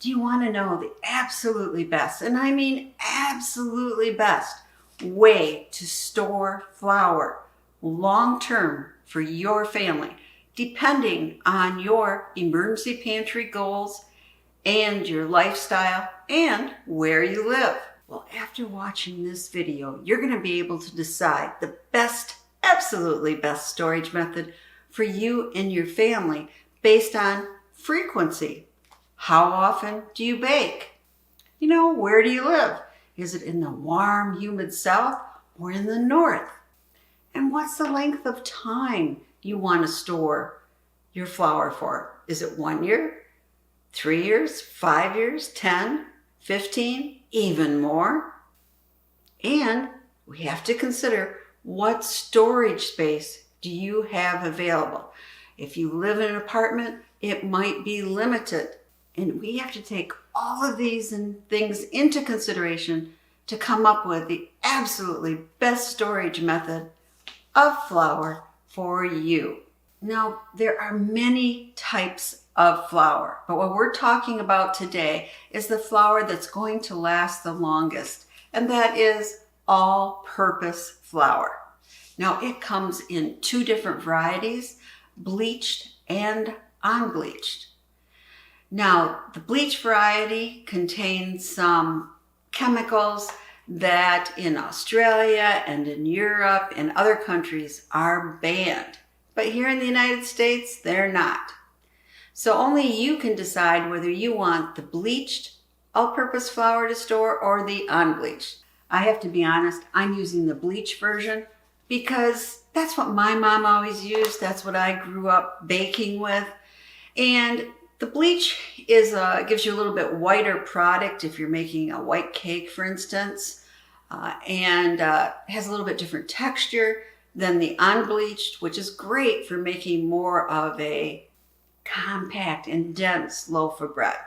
Do you want to know the absolutely best, and I mean absolutely best, way to store flour long-term for your family, depending on your emergency pantry goals and your lifestyle and where you live? Well, after watching this video, you're going to be able to decide the best, absolutely best storage method for you and your family based on frequency. How often do you bake? Where do you live? Is it in the warm, humid south or in the north? And what's the length of time you want to store your flour for? Is it 1 year, 3 years, 5 years, 10, 15, even more? And we have to consider, what storage space do you have available? If you live in an apartment, it might be limited. And we have to take all of these things into consideration to come up with the absolutely best storage method of flour for you. Now, there are many types of flour, but what we're talking about today is the flour that's going to last the longest, and that is all-purpose flour. Now, it comes in two different varieties, bleached and unbleached. Now, the bleached variety contains some chemicals that in Australia and in Europe and other countries are banned. But here in the United States, they're not. So only you can decide whether you want the bleached all-purpose flour to store or the unbleached. I have to be honest, I'm using the bleached version because that's what my mom always used. That's what I grew up baking with. And the bleach gives you a little bit whiter product if you're making a white cake, for instance, and has a little bit different texture than the unbleached, which is great for making more of a compact and dense loaf of bread.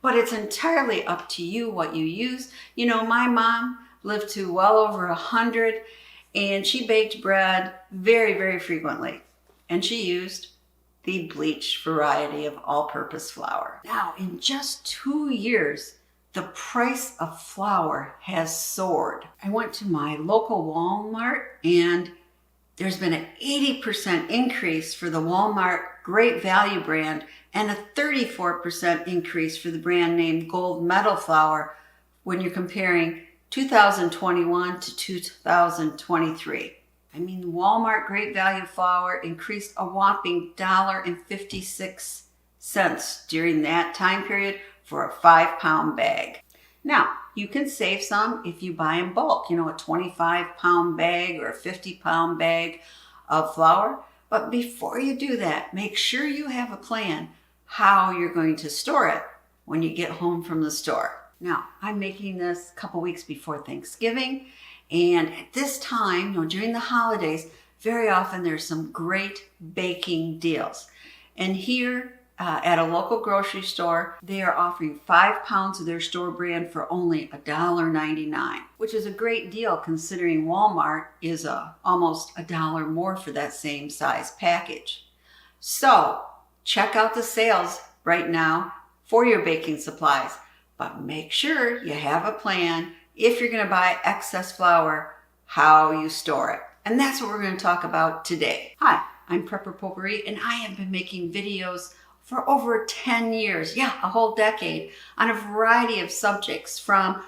But it's entirely up to you what you use. My mom lived to well over 100, and she baked bread very, very frequently, and she used the bleached variety of all-purpose flour. Now, in just 2 years, the price of flour has soared. I went to my local Walmart, and there's been an 80% increase for the Walmart Great Value brand and a 34% increase for the brand name Gold Medal flour when you're comparing 2021 to 2023. I mean, the Walmart Great Value flour increased a whopping $1.56 during that time period for a 5-pound bag. Now, you can save some if you buy in bulk, a 25-pound bag or a 50-pound bag of flour. But before you do that, make sure you have a plan how you're going to store it when you get home from the store. Now, I'm making this a couple weeks before Thanksgiving. And at this time, during the holidays, very often there's some great baking deals. And here at a local grocery store, they are offering 5 pounds of their store brand for only $1.99, which is a great deal considering Walmart is almost $1 more for that same size package. So check out the sales right now for your baking supplies, but make sure you have a plan if you're going to buy excess flour, how you store it. And that's what we're going to talk about today. Hi, I'm Prepper Potpourri, and I have been making videos for over 10 years, a whole decade, on a variety of subjects, from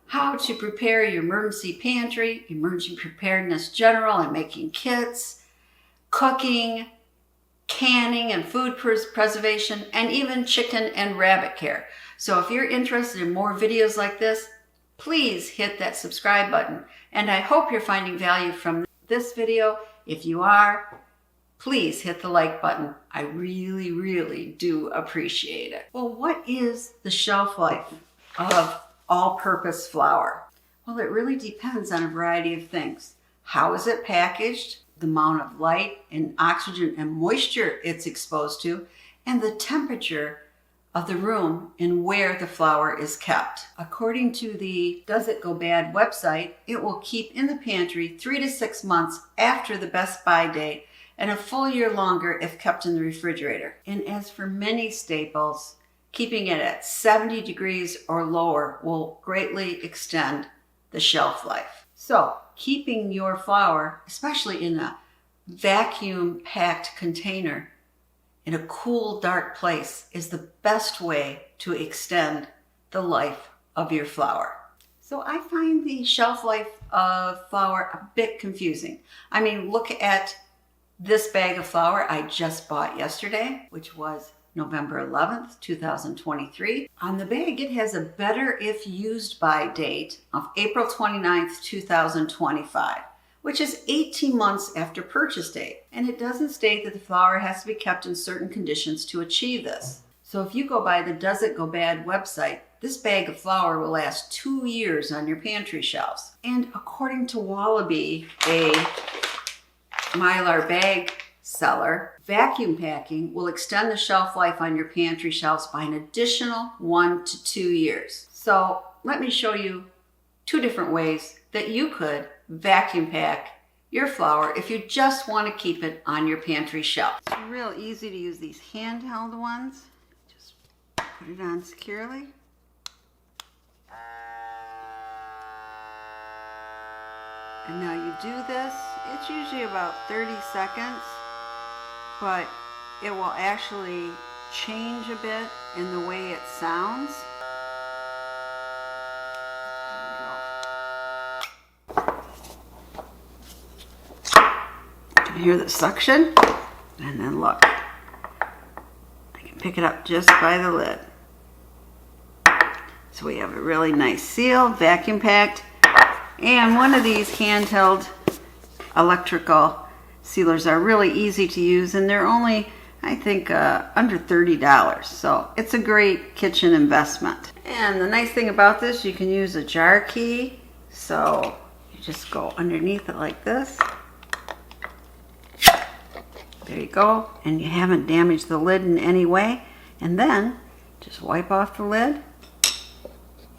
how to prepare your emergency pantry, emergency preparedness general and making kits, cooking, canning and food preservation, and even chicken and rabbit care. So if you're interested in more videos like this, please hit that subscribe button. And I hope you're finding value from this video. If you are, please hit the like button. I really, really do appreciate it. Well, what is the shelf life of all-purpose flour? Well, it really depends on a variety of things. How is it packaged? The amount of light and oxygen and moisture it's exposed to, and the temperature of the room and where the flour is kept. According to the Does It Go Bad website, it will keep in the pantry 3 to 6 months after the best buy date and a full year longer if kept in the refrigerator. And as for many staples, Keeping it at 70 degrees or lower will greatly extend the shelf life. So keeping your flower, especially in a vacuum packed container in a cool, dark place, is the best way to extend the life of your flower. So I find the shelf life of flower a bit confusing. I mean, look at this bag of flour I just bought yesterday, which was November 11th, 2023. On the bag, it has a better if used by date of April 29th, 2025, which is 18 months after purchase date. And it doesn't state that the flour has to be kept in certain conditions to achieve this. So if you go by the Does It Go Bad website, this bag of flour will last 2 years on your pantry shelves. And according to Wallaby, a Mylar bag seller, vacuum packing will extend the shelf life on your pantry shelves by an additional 1 to 2 years. So let me show you 2 different ways that you could vacuum pack your flour if you just want to keep it on your pantry shelf. It's real easy to use these handheld ones. Just put it on securely. And now you do this, it's usually about 30 seconds, but it will actually change a bit in the way it sounds. You hear the suction? And then look, I can pick it up just by the lid. So we have a really nice seal, vacuum packed. And one of these handheld electrical sealers are really easy to use, and they're only, I think, under $30. So it's a great kitchen investment. And the nice thing about this, you can use a jar key. So you just go underneath it like this. There you go. And you haven't damaged the lid in any way. And then just wipe off the lid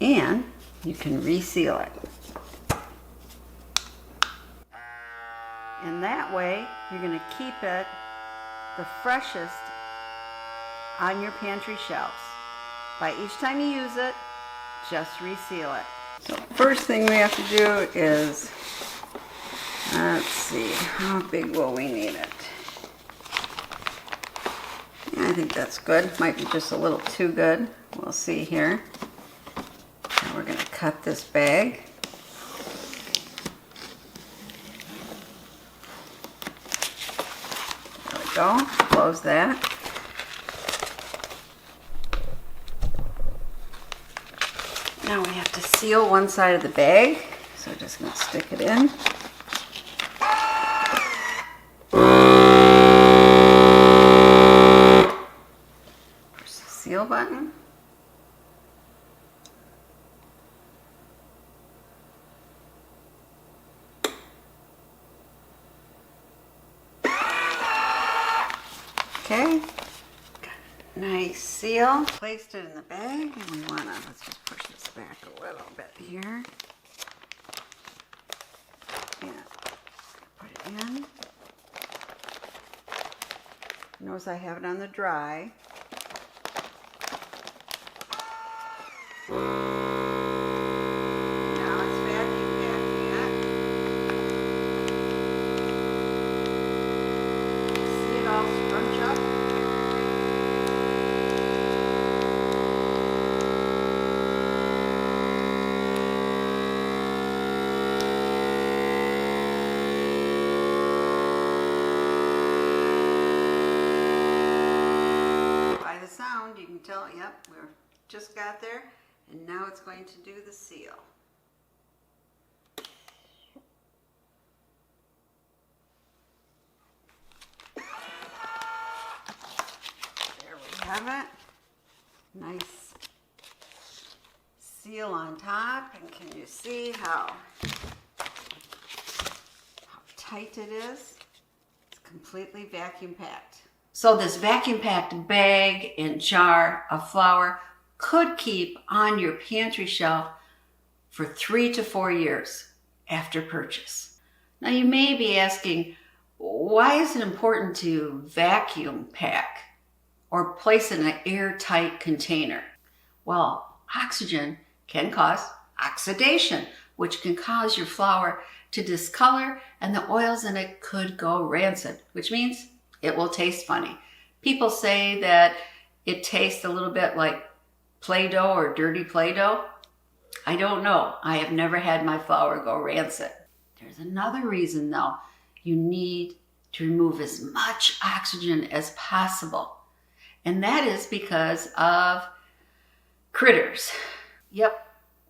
and you can reseal it. And that way, you're going to keep it the freshest on your pantry shelves. By each time you use it, just reseal it. So first thing we have to do is, let's see, how big will we need it? Yeah, I think that's good. Might be just a little too good. We'll see here. Now we're going to cut this bag. Go. Close that. Now we have to seal one side of the bag, so we're just going to stick it in. Push the seal button. Okay, got a nice seal. Placed it in the bag, and we want to, let's just push this back a little bit here. And put it in. Notice I have it on the dry. Now it's vacuum packing it. See it all scrunch up? Sound, you can tell, yep, we're just got there, and now it's going to do the seal. There we have it. Nice seal on top, and can you see how tight it is? It's completely vacuum packed. So this vacuum packed bag and jar of flour could keep on your pantry shelf for 3 to 4 years after purchase. Now you may be asking, why is it important to vacuum pack or place it in an airtight container. Well, oxygen can cause oxidation, which can cause your flour to discolor, and the oils in it could go rancid, which means it will taste funny. People say that it tastes a little bit like Play-Doh or dirty Play-Doh. I don't know. I have never had my flour go rancid. There's another reason though. You need to remove as much oxygen as possible. And that is because of critters. Yep,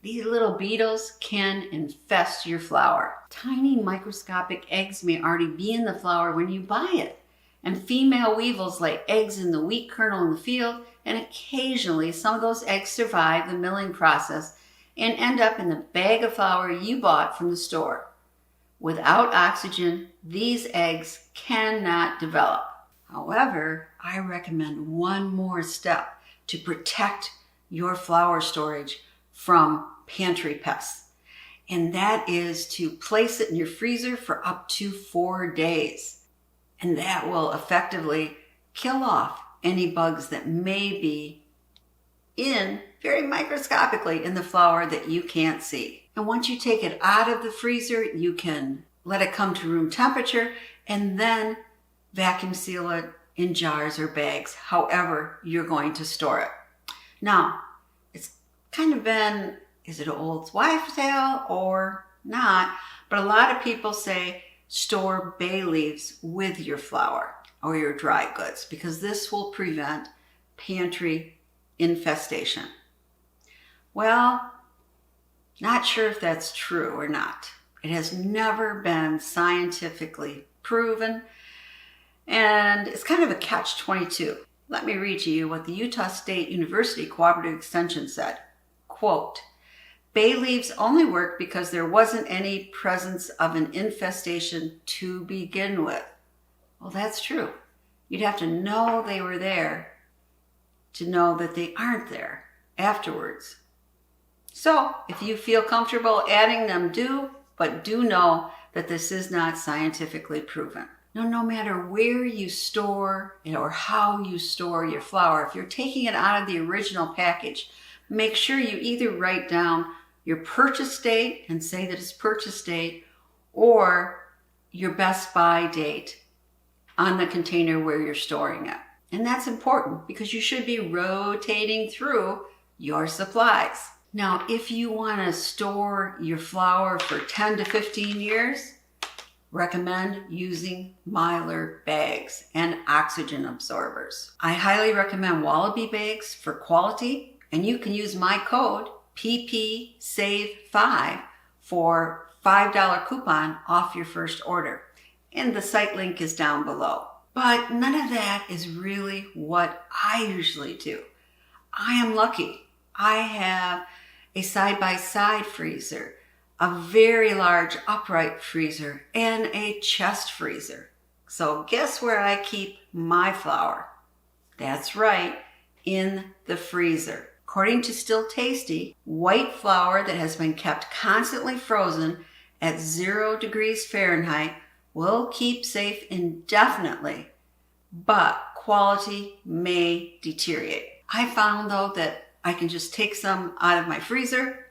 these little beetles can infest your flour. Tiny microscopic eggs may already be in the flour when you buy it. And female weevils lay eggs in the wheat kernel in the field, and occasionally some of those eggs survive the milling process and end up in the bag of flour you bought from the store. Without oxygen, these eggs cannot develop. However, I recommend one more step to protect your flour storage from pantry pests. And that is to place it in your freezer for up to 4 days. And that will effectively kill off any bugs that may be very microscopically in the flour that you can't see. And once you take it out of the freezer, you can let it come to room temperature and then vacuum seal it in jars or bags, however you're going to store it. Now, it's kind of been, is it an old wives' tale or not? But a lot of people say store bay leaves with your flour or your dry goods because this will prevent pantry infestation. Well, not sure if that's true or not. It has never been scientifically proven, and it's kind of a catch-22. Let me read to you what the Utah State University Cooperative Extension said. Quote, bay leaves only work because there wasn't any presence of an infestation to begin with. Well, that's true. You'd have to know they were there to know that they aren't there afterwards. So if you feel comfortable adding them, do, but do know that this is not scientifically proven. Now, no matter where you store or how you store your flour, if you're taking it out of the original package, make sure you either write down your purchase date and say that it's purchase date or your best buy date on the container where you're storing it. And that's important because you should be rotating through your supplies. Now, if you want to store your flour for 10 to 15 years, recommend using Mylar bags and oxygen absorbers. I highly recommend Wallaby bags for quality, and you can use my code PPSAVE5 for $5 coupon off your first order. And the site link is down below. But none of that is really what I usually do. I am lucky. I have a side-by-side freezer, a very large upright freezer, and a chest freezer. So guess where I keep my flour? That's right, in the freezer. According to Still Tasty, white flour that has been kept constantly frozen at 0 degrees Fahrenheit will keep safe indefinitely, but quality may deteriorate. I found though that I can just take some out of my freezer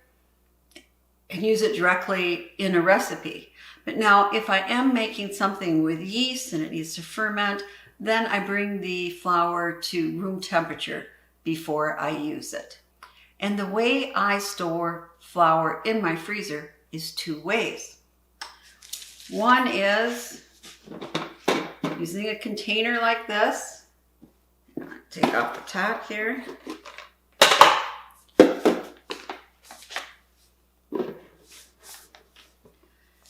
and use it directly in a recipe. But now if I am making something with yeast and it needs to ferment, then I bring the flour to room temperature before I use it. And the way I store flour in my freezer is 2 ways. One is using a container like this. Take off the top here.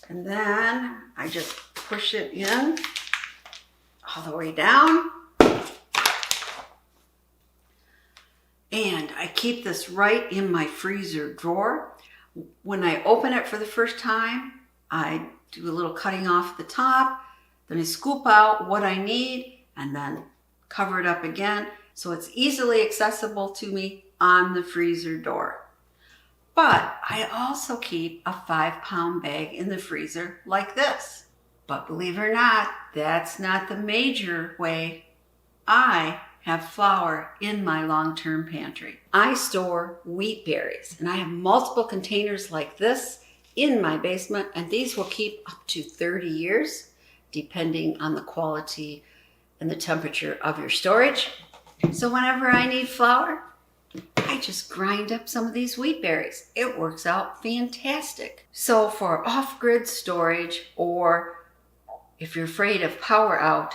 And then I just push it in all the way down. And I keep this right in my freezer drawer. When I open it for the first time, I do a little cutting off the top, then I scoop out what I need and then cover it up again so it's easily accessible to me on the freezer door. But I also keep a 5-pound bag in the freezer like this. But believe it or not, that's not the major way I have flour in my long-term pantry. I store wheat berries, and I have multiple containers like this in my basement, and these will keep up to 30 years, depending on the quality and the temperature of your storage. So whenever I need flour, I just grind up some of these wheat berries. It works out fantastic. So for off-grid storage, or if you're afraid of power out,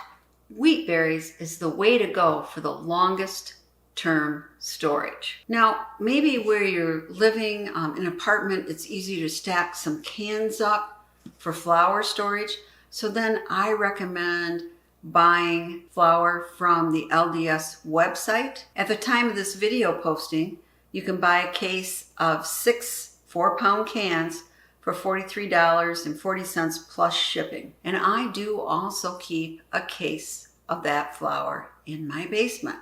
wheat berries is the way to go for the longest term storage. Now, maybe where you're living in an apartment, it's easy to stack some cans up for flour storage. So then I recommend buying flour from the LDS website. At the time of this video posting, you can buy a case of 6 4-pound cans for $43.40 plus shipping. And I do also keep a case of that flour in my basement.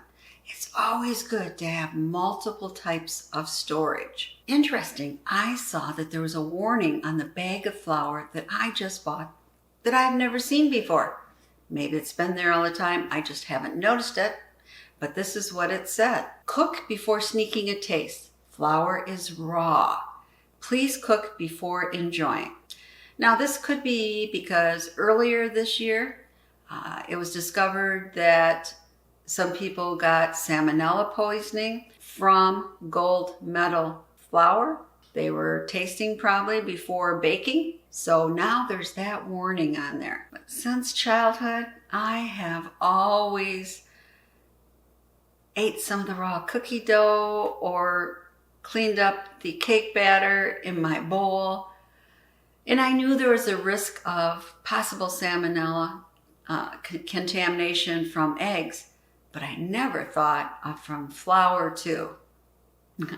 It's always good to have multiple types of storage. Interesting, I saw that there was a warning on the bag of flour that I just bought that I've never seen before. Maybe it's been there all the time, I just haven't noticed it. But this is what it said. Cook before sneaking a taste. Flour is raw. Please cook before enjoying. Now this could be because earlier this year, it was discovered that some people got salmonella poisoning from gold medal flour. They were tasting probably before baking. So now there's that warning on there. But since childhood, I have always ate some of the raw cookie dough or cleaned up the cake batter in my bowl. And I knew there was a risk of possible salmonella contamination from eggs, but I never thought from flour too.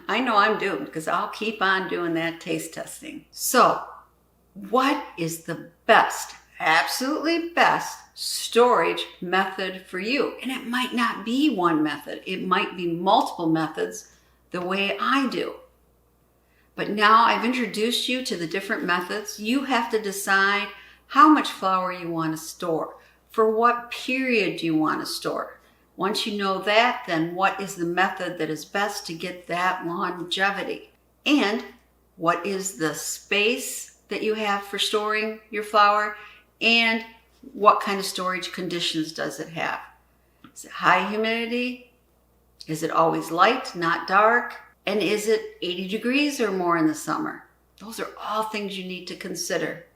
I know I'm doomed because I'll keep on doing that taste testing. So, what is the best, absolutely best storage method for you? And it might not be one method. It might be multiple methods the way I do. But now I've introduced you to the different methods. You have to decide how much flour you want to store. For what period do you want to store? Once you know that, then what is the method that is best to get that longevity? And what is the space that you have for storing your flour? And what kind of storage conditions does it have? Is it high humidity? Is it always light, not dark? And is it 80 degrees or more in the summer? Those are all things you need to consider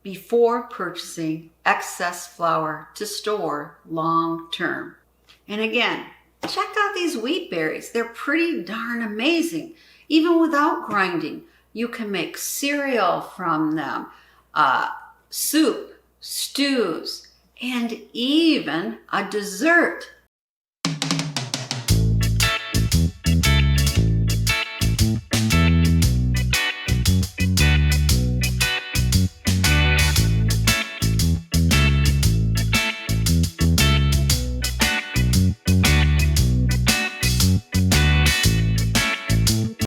before purchasing excess flour to store long term. And again, check out these wheat berries. They're pretty darn amazing. Even without grinding, you can make cereal from them, soup, stews, and even a dessert.